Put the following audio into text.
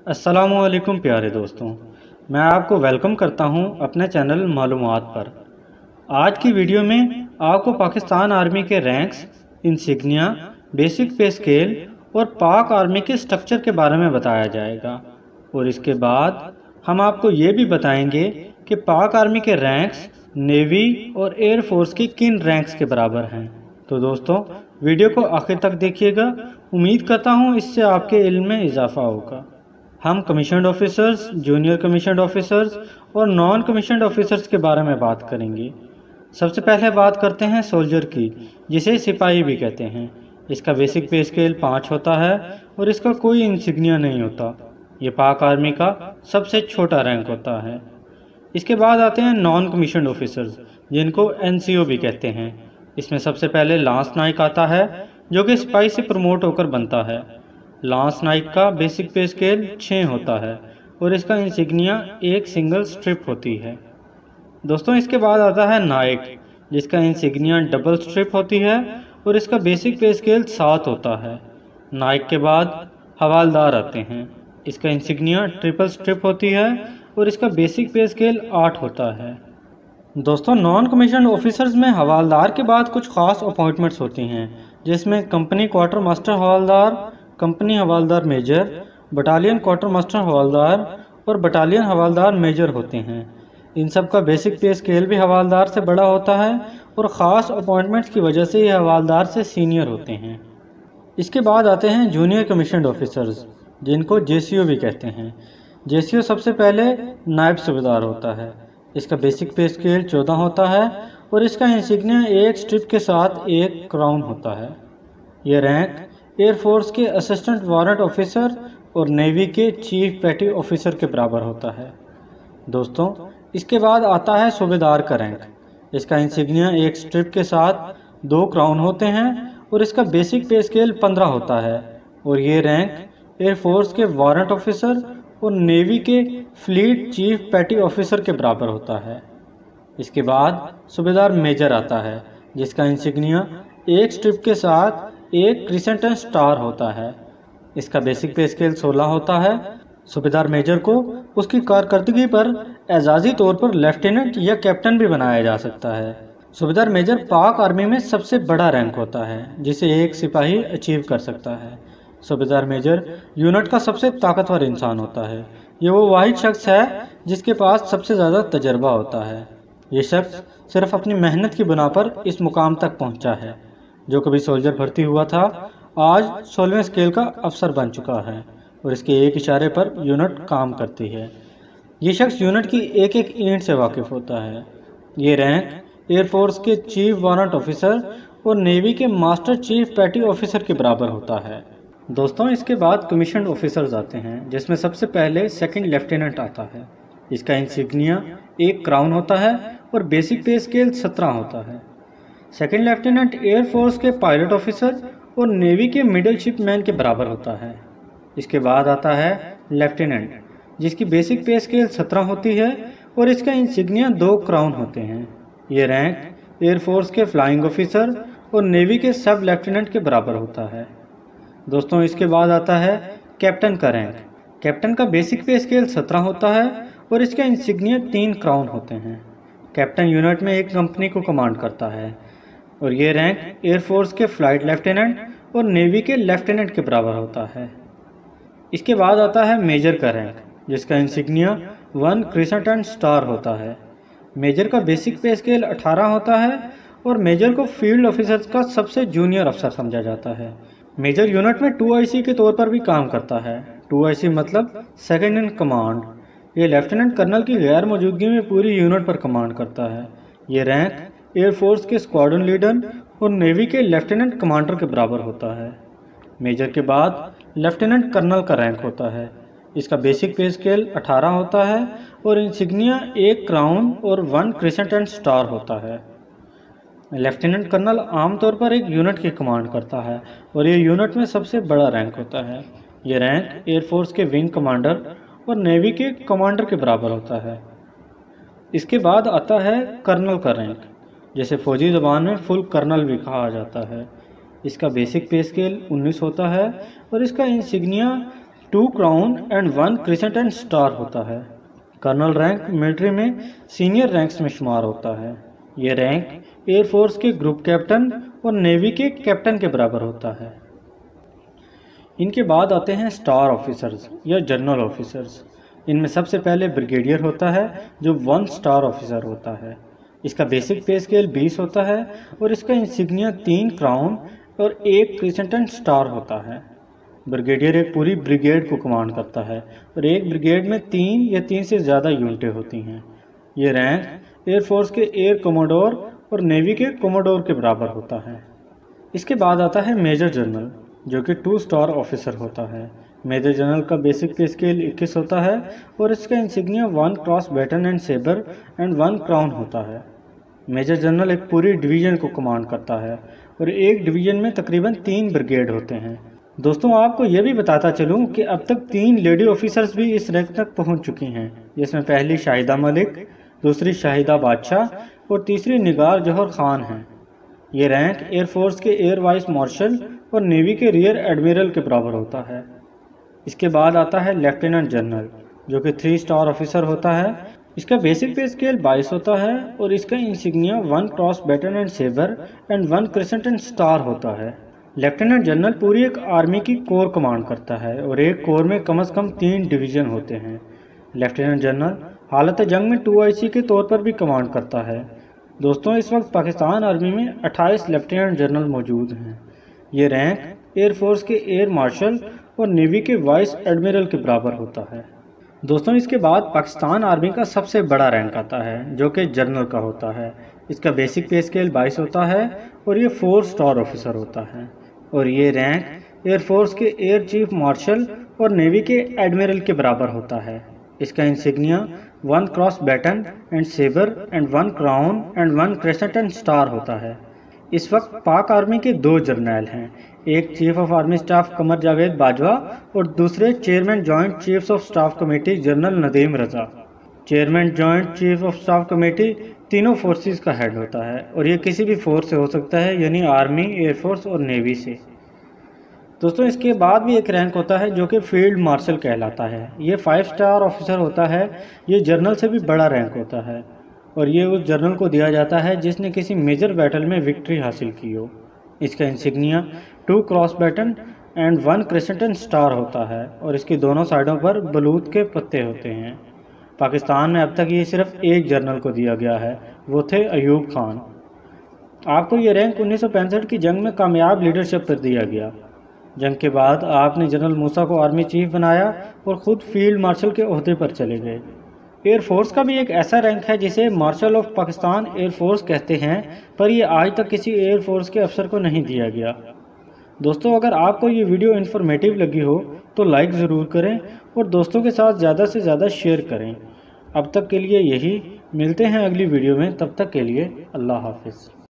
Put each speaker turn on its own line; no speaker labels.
अस्सलामुअलैकुम प्यारे दोस्तों, मैं आपको वेलकम करता हूं अपने चैनल मालूमात पर। आज की वीडियो में आपको पाकिस्तान आर्मी के ranks, insignia, basic pay scale और पाक आर्मी के स्ट्रक्चर के बारे में बताया जाएगा। और इसके बाद हम आपको ये भी बताएंगे कि पाक आर्मी के रैंक्स नेवी और एयर फोर्स की किन रैंक्स के बराबर हैं। तो दोस्तों, वीडियो को आखिर तक देखिएगा। उम्मीद करता हूँ इससे आपके इल्म में इजाफा होगा। हम commissioned officers, junior commissioned officers और नॉन कमीशन्ड ऑफिसर्स के बारे में बात करेंगे। सबसे पहले बात करते हैं सोल्जर की, जिसे सिपाही भी कहते हैं। इसका बेसिक पे स्केल 5 होता है और इसका कोई इंसिग्निया नहीं होता। ये पाक आर्मी का सबसे छोटा रैंक होता है। इसके बाद आते हैं नॉन कमीशन्ड ऑफिसर्स, जिनको एनसीओ भी कहते हैं। इसमें सबसे पहले लांस नाइक आता है, जो कि सिपाही से प्रमोट होकर बनता है। लांस नाइक का बेसिक पे स्केल 6 होता है और इसका इंसिग्निया एक सिंगल स्ट्रिप होती है। दोस्तों, इसके बाद आता है नाइक, जिसका इंसिग्निया डबल स्ट्रिप होती है और इसका बेसिक पे स्केल 7 होता है। नाइक के बाद हवालदार आते हैं। इसका इंसिग्निया ट्रिपल स्ट्रिप होती है और इसका बेसिक पे स्केल 8 होता है। दोस्तों, नॉन कमीशन ऑफिसर्स में हवालदार के बाद कुछ खास अपॉइंटमेंट्स होती हैं, जिसमें company quarter master havildar, company havildar major, battalion quarter master havildar और बटालियन हवालदार मेजर होते हैं। इन सब का बेसिक पे स्केल भी हवालदार से बड़ा होता है और ख़ास अपॉइंटमेंट्स की वजह से ये हवालदार से सीनियर होते हैं। इसके बाद आते हैं जूनियर कमीशन्ड ऑफिसर्स, जिनको जेसीओ भी कहते हैं। जेसीओ सबसे पहले नायब सूबेदार होता है। इसका बेसिक पे स्केल 14 होता है और इसका इंसिग्निया एक स्ट्रिप के साथ एक क्राउन होता है। यह रैंक एयरफोर्स के असिस्टेंट वारंट ऑफिसर और नेवी के चीफ पेटी ऑफिसर के बराबर होता है। दोस्तों, इसके बाद आता है सूबेदार का रैंक। इसका इंसिग्निया एक स्ट्रिप के साथ 2 क्राउन होते हैं और इसका बेसिक पे स्केल 15 होता है और ये रैंक एयरफोर्स के वारंट ऑफिसर और नेवी के फ्लीट चीफ पेटी ऑफिसर के बराबर होता है। इसके बाद सूबेदार मेजर आता है, जिसका इंसिग्निया एक स्ट्रिप के साथ एक क्रिसेंट एंड स्टार होता है। इसका बेसिक पे स्केल 16 होता है। सूबेदार मेजर को उसकी कारकर्दगी पर एजाजी तौर पर लेफ्टिनेंट या कैप्टन भी बनाया जा सकता है। सूबेदार मेजर पाक आर्मी में सबसे बड़ा रैंक होता है, जिसे एक सिपाही अचीव कर सकता है। सूबेदार मेजर यूनिट का सबसे ताकतवर इंसान होता है। ये वो वाहिद शख्स है जिसके पास सबसे ज़्यादा तजर्बा होता है। ये शख्स सिर्फ अपनी मेहनत की बुना पर इस मुकाम तक पहुंचा है। जो कभी सोल्जर भर्ती हुआ था, आज 16वें स्केल का अफसर बन चुका है और इसके एक इशारे पर यूनिट काम करती है। ये शख्स यूनिट की एक एक ईंट से वाकिफ होता है। ये रैंक एयरफोर्स के चीफ वारंट ऑफिसर और नेवी के मास्टर चीफ पेटी ऑफिसर के बराबर होता है। दोस्तों, इसके बाद कमीशन्ड ऑफिसर्स आते हैं, जिसमें सबसे पहले सेकंड लेफ्टिनेंट आता है। इसका इंसिग्निया एक क्राउन होता है और बेसिक पे स्केल 17 होता है। सेकंड लेफ्टिनेंट एयरफोर्स के पायलट ऑफिसर और नेवी के मिडिल शिप मैन के बराबर होता है। इसके बाद आता है लेफ्टिनेंट, जिसकी बेसिक पे स्केल 17 होती है और इसका इंसिग्निया 2 क्राउन होते हैं। ये रैंक एयरफोर्स के फ्लाइंग ऑफिसर और नेवी के सब लेफ्टिनेंट के बराबर होता है। दोस्तों, इसके बाद आता है कैप्टन का रैंक। कैप्टन का बेसिक पे स्केल 17 होता है और इसका इंसिग्निया 3 क्राउन होते हैं। कैप्टन यूनिट में एक कंपनी को कमांड करता है और ये रैंक एयरफोर्स के फ्लाइट लेफ्टिनेंट और नेवी के लेफ्टिनेंट के बराबर होता है। इसके बाद आता है मेजर का रैंक, जिसका इंसिग्निया 1 क्रिसेंट एंड स्टार होता है। मेजर का बेसिक पे स्केल 18 होता है और मेजर को फील्ड ऑफिसर्स का सबसे जूनियर अफसर समझा जाता है। मेजर यूनिट में 2IC के तौर पर भी काम करता है। 2IC मतलब सेकंड इन कमांड। ये लेफ्टिनेंट कर्नल की गैर मौजूदगी में पूरी यूनिट पर कमांड करता है। ये रैंक एयरफोर्स के स्क्वाड्रन लीडर और नेवी के लेफ्टिनेंट कमांडर के बराबर होता है। मेजर के बाद लेफ्टिनेंट कर्नल का रैंक होता है। इसका बेसिक पे स्केल 18 होता है और इंसिग्निया एक क्राउन और 1 क्रिसेंट एंड स्टार होता है। लेफ्टिनेंट कर्नल आमतौर पर एक यूनिट की कमांड करता है और ये यूनिट में सबसे बड़ा रैंक होता है। ये रैंक एयरफोर्स के विंग कमांडर और नेवी के कमांडर के बराबर होता है। इसके बाद आता है कर्नल का रैंक, जिसे फौजी ज़बान में फुल कर्नल भी कहा जाता है। इसका बेसिक पे स्केल 19 होता है और इसका insignia 2 crown and 1 crescent and star होता है। कर्नल रैंक मिलिट्री में सीनियर रैंक्स में शुमार होता है। ये रैंक एयरफोर्स के ग्रुप कैप्टन और नेवी के कैप्टन के बराबर होता है। इनके बाद आते हैं स्टार ऑफिसर्स या जनरल ऑफिसर्स। इनमें सबसे पहले ब्रिगेडियर होता है जो 1 स्टार ऑफिसर होता है। इसका बेसिक पे स्केल 20 होता है और इसका इंसिग्निया 3 क्राउन और 1 क्रिसेंट एंड स्टार होता है। ब्रिगेडियर एक पूरी ब्रिगेड को कमांड करता है और एक ब्रिगेड में 3 या 3 से ज़्यादा यूनिटें होती हैं। ये रैंक एयरफोर्स के एयर कमोडोर और नेवी के कमोडोर के बराबर होता है। इसके बाद आता है मेजर जनरल जो कि 2 स्टार ऑफिसर होता है। मेजर जनरल का बेसिक पे स्केल 21 होता है और इसका insignia 1 cross baton and sabre and 1 crown होता है। मेजर जनरल एक पूरी डिवीज़न को कमांड करता है और एक डिवीज़न में तकरीबन 3 ब्रिगेड होते हैं। दोस्तों आपको यह भी बताता चलूं कि अब तक 3 लेडी ऑफिसर्स भी इस रैंक तक पहुंच चुकी हैं, जिसमें पहली शाहिदा मलिक, दूसरी शाहिदा बादशाह और तीसरी निगार जौहर खान हैं। ये रैंक एयरफोर्स के एयर वाइस मार्शल और नेवी के रियर एडमिरल के बराबर होता है। इसके बाद आता है लेफ्टिनेंट जनरल जो कि 3 स्टार ऑफिसर होता है। इसका बेसिक पे स्केल 22 होता है और इसका insignia 1 cross baton and sabre and 1 crescent and star होता है। लेफ्टिनेंट जनरल पूरी एक आर्मी की कोर कमांड करता है और एक कोर में कम से कम 3 डिवीज़न होते हैं। लेफ्टिनेंट जनरल हालत जंग में 2IC के तौर पर भी कमांड करता है। दोस्तों इस वक्त पाकिस्तान आर्मी में 28 लेफ्टिनेंट जनरल मौजूद हैं। ये रैंक एयरफोर्स के एयर मार्शल और नेवी के वाइस एडमिरल के बराबर होता है। दोस्तों इसके बाद पाकिस्तान आर्मी का सबसे बड़ा रैंक आता है जो कि जनरल का होता है। इसका बेसिक पे स्केल 22 होता है और ये 4 स्टार ऑफिसर होता है और ये रैंक एयरफोर्स के एयर चीफ मार्शल और नेवी के एडमिरल के बराबर होता है। इसका insignia 1 cross baton and sabre and 1 crown and 1 crescent and star होता है। इस वक्त पाक आर्मी के 2 जर्नल हैं, एक chief of army staff Qamar Javed Bajwa और दूसरे chairman joint chiefs of staff committee general Nadeem Raza. Chairman joint chief of staff committee तीनों फोर्सेस का हेड होता है और ये किसी भी फोर्स से हो सकता है, यानी आर्मी, एयरफोर्स और नेवी से। दोस्तों इसके बाद भी एक रैंक होता है जो कि फील्ड मार्शल कहलाता है। ये 5 स्टार ऑफिसर होता है। ये जनरल से भी बड़ा रैंक होता है और ये उस जनरल को दिया जाता है जिसने किसी मेजर बैटल में विक्ट्री हासिल की हो। इसका insignia 2 cross baton and 1 crescent and star होता है और इसकी दोनों साइडों पर बलूत के पत्ते होते हैं। पाकिस्तान में अब तक ये सिर्फ एक जनरल को दिया गया है, वो थे अयूब खान। आपको ये रैंक 1965 की जंग में कामयाब लीडरशिप पर दिया गया। जंग के बाद आपने जनरल मूसा को आर्मी चीफ बनाया और ख़ुद फील्ड मार्शल के ओहदे पर चले गए। एयरफोर्स का भी एक ऐसा रैंक है जिसे मार्शल ऑफ पाकिस्तान एयरफोर्स कहते हैं, पर यह आज तक किसी एयरफोर्स के अफसर को नहीं दिया गया। दोस्तों अगर आपको ये वीडियो इन्फॉर्मेटिव लगी हो तो लाइक ज़रूर करें और दोस्तों के साथ ज़्यादा से ज़्यादा शेयर करें। अब तक के लिए यही, मिलते हैं अगली वीडियो में, तब तक के लिए अल्लाह हाफिज़।